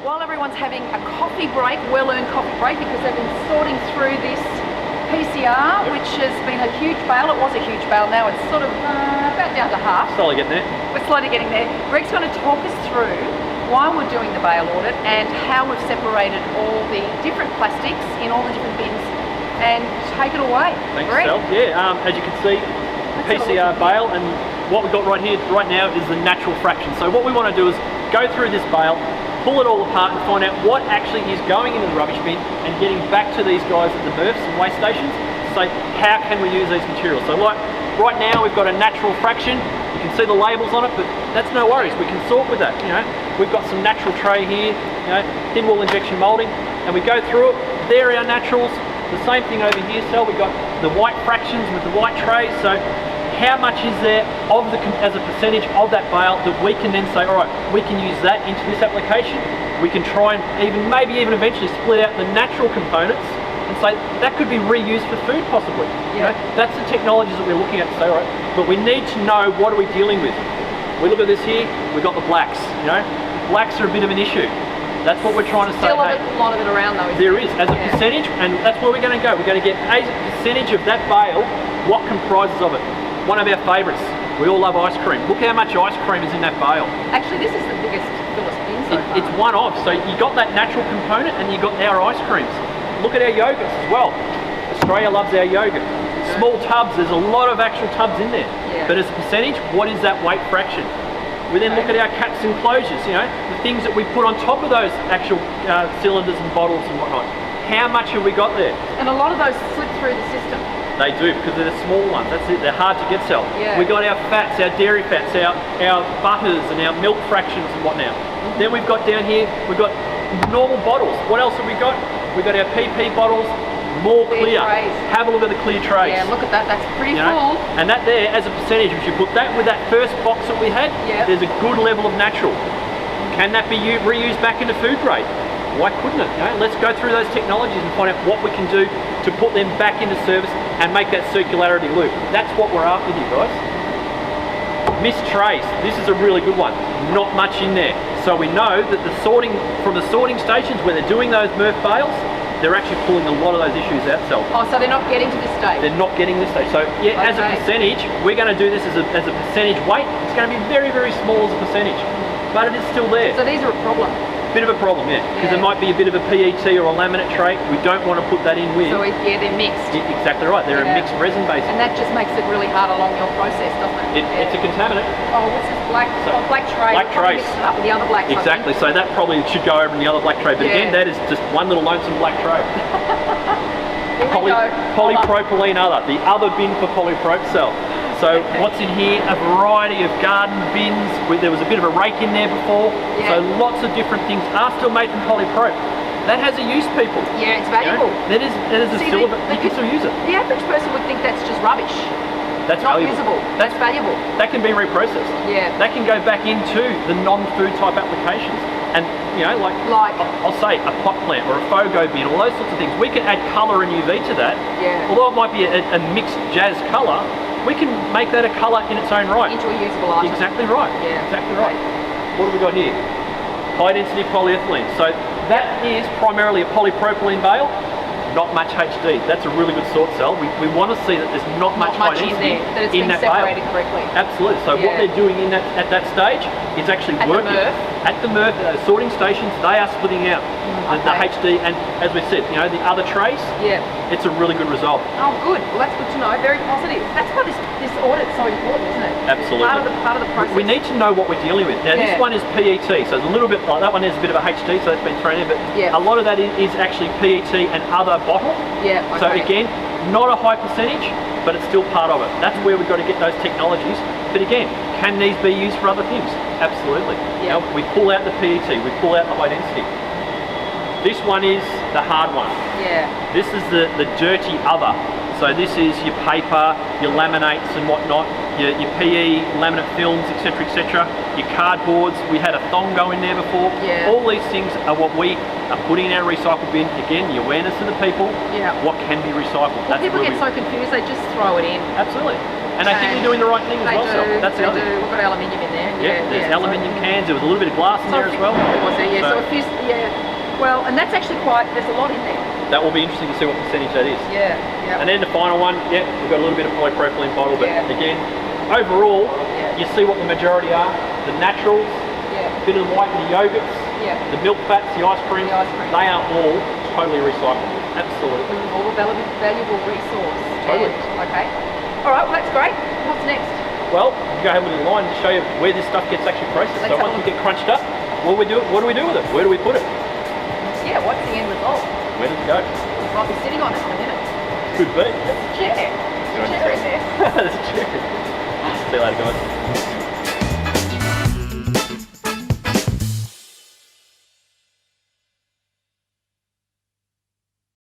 while everyone's having a coffee break, well-earned coffee break, because they've been sorting through this PCR, which has been a huge bale. It was a huge bale, now it's sort of about down to half. Slowly getting there. We're slowly getting there. Greg's going to talk us through why we're doing the bale audit and how we've separated all the different plastics in all the different bins, and take it away. Thanks, Greg. Sal. Yeah, as you can see, PCR bale, and what we've got right here, right now, is the natural fraction. So what we want to do is go through this bale, pull it all apart and find out what actually is going into the rubbish bin and getting back to these guys at the MRFs and waste stations to say, how can we use these materials? So like right now we've got a natural fraction, you can see the labels on it, but that's no worries, we can sort with that, you know. We've got some natural tray here, you know, thin wall injection moulding, and we go through it, there are our naturals. The same thing over here, so we've got the white fractions with the white trays, so how much is there of as a percentage of that bale that we can then say, all right, we can use that into this application. We can try and maybe even eventually split out the natural components and say that could be reused for food possibly. Yeah. You know, that's the technologies that we're looking at to say, all right, but we need to know what are we dealing with. We look at this here, we've got the blacks, you know. Blacks are a bit of an issue. That's what we're trying to say. Still a lot of it around though. There is, as a percentage, and that's where we're going to go. We're going to get a percentage of that bale, what comprises of it. One of our favourites. We all love ice cream. Look how much ice cream is in that bale. Actually, this is the biggest Phyllis bin so far. It's one of. So you got that natural component and you got our ice creams. Look at our yogurts as well. Australia loves our yogurt. Small tubs, there's a lot of actual tubs in there. Yeah. But as a percentage, what is that weight fraction? We then look at our caps and closures, you know, the things that we put on top of those actual cylinders and bottles and whatnot. How much have we got there? And a lot of those slip through the system. They do, because they're the small ones. That's it. They're hard to get, Sal. Yeah. We got our fats, our dairy fats, our butters and our milk fractions and what now. Then we've got down here, we've got normal bottles. What else have we got? We've got our PP bottles, more clear. Trays. Have a look at the clear trays. Yeah, look at that. That's pretty full. And that there, as a percentage, if you put that with that first box that we had, there's a good level of natural. Can that be reused back into food grade? Why couldn't it? You know, let's go through those technologies and find out what we can do to put them back into service and make that circularity loop. That's what we're after here, guys. Missed trays. This is a really good one. Not much in there. So we know that the sorting from the sorting stations where they're doing those MRF bales, they're actually pulling a lot of those issues out. Oh, so they're not getting to this stage? They're not getting this stage. So yeah, as a percentage, we're going to do this as a percentage weight. It's going to be very, very small as a percentage, but it is still there. So these are a problem? Bit of a problem, yeah, because there might be a bit of a PET or a laminate tray. We don't want to put that in with. So yeah, they're mixed. Exactly right. They're a mixed resin base. And that just makes it really hard along your process, doesn't it? It's a contaminant. Oh, what's this black? Black tray. Black trays. Mixed it up with the other black. Exactly. So that probably should go over in the other black tray. But again, that is just one little lonesome black tray. Polypropylene other. The other bin for polypropyl. So what's in here? A variety of garden bins. There was a bit of a rake in there before. So lots of different things are still made from polyprop. That has a use, people. Yeah, it's valuable. You know, you can still use it. The average person would think that's just rubbish. That's not valuable. usable. That's valuable. That can be reprocessed. Yeah. That can go back into the non-food type applications. And you know, like I'll say a pot plant or a FOGO bin, all those sorts of things. We can add colour and UV to that. Yeah. Although it might be a mixed jazz colour, we can make that a colour in its own right. Into a usable item. Exactly right. Yeah. Exactly right. What have we got here? High density polyethylene. So that is primarily a polypropylene bale. Not much HD. That's a really good sort cell. We want to see that there's not much high density in there, that it's been separated correctly. Absolutely. So what they're doing in at that stage is actually working at the MRF sorting stations. They are splitting out the HD, and as we said, you know, the other trays. Yeah. It's a really good result. Oh, good. Well, that's good to know. Very positive. That's why this audit's so important, isn't it? Absolutely. Part of the process. We need to know what we're dealing with. Now, this one is PET, so it's a little bit like that one is a bit of a HD, so it's been thrown in, but a lot of that is actually PET and other bottle. Yeah. Okay. So again, not a high percentage, but it's still part of it. That's where we've got to get those technologies. But again, can these be used for other things? Absolutely. Yeah. You know, we pull out the PET, we pull out the high density. This one is the hard one. Yeah. This is the dirty other. So this is your paper, your laminates and whatnot, your PE, laminate films, etc., your cardboards. We had a thong go in there before. Yeah. All these things are what we are putting in our recycle bin. Again, the awareness of the people. Yeah. What can be recycled. Well, people get so confused, they just throw it in. Absolutely. And they think you're doing the right thing as They well. do. So that's the They other do. thing. We've got aluminium in there. Yeah, there's aluminium cans. There was a little bit of glass in So there as well. Was there? Yeah. So if you, well, and that's actually quite. There's a lot in there. That will be interesting to see what percentage that is. Yeah. Yeah. And then the final one, we've got a little bit of polypropylene bottle, but Yeah. again, overall, Yeah. you see what the majority are. The naturals, Yeah. a bit of the white in the yogurts, Yeah. the milk fats, the ice cream, The ice cream. they are all totally recyclable. Absolutely. All a valuable resource. Totally. And, okay. All right. Well, that's great. What's next? Well, you go have a little line to show you where this stuff gets actually processed. Let's So have once a we get crunched up, what do we do with it? Where do we put it? Yeah. What's the end result? Where does it go? You might be sitting on it in a minute. Could be. There's a chair. There's a chair in there. There's a chair. See you later, guys.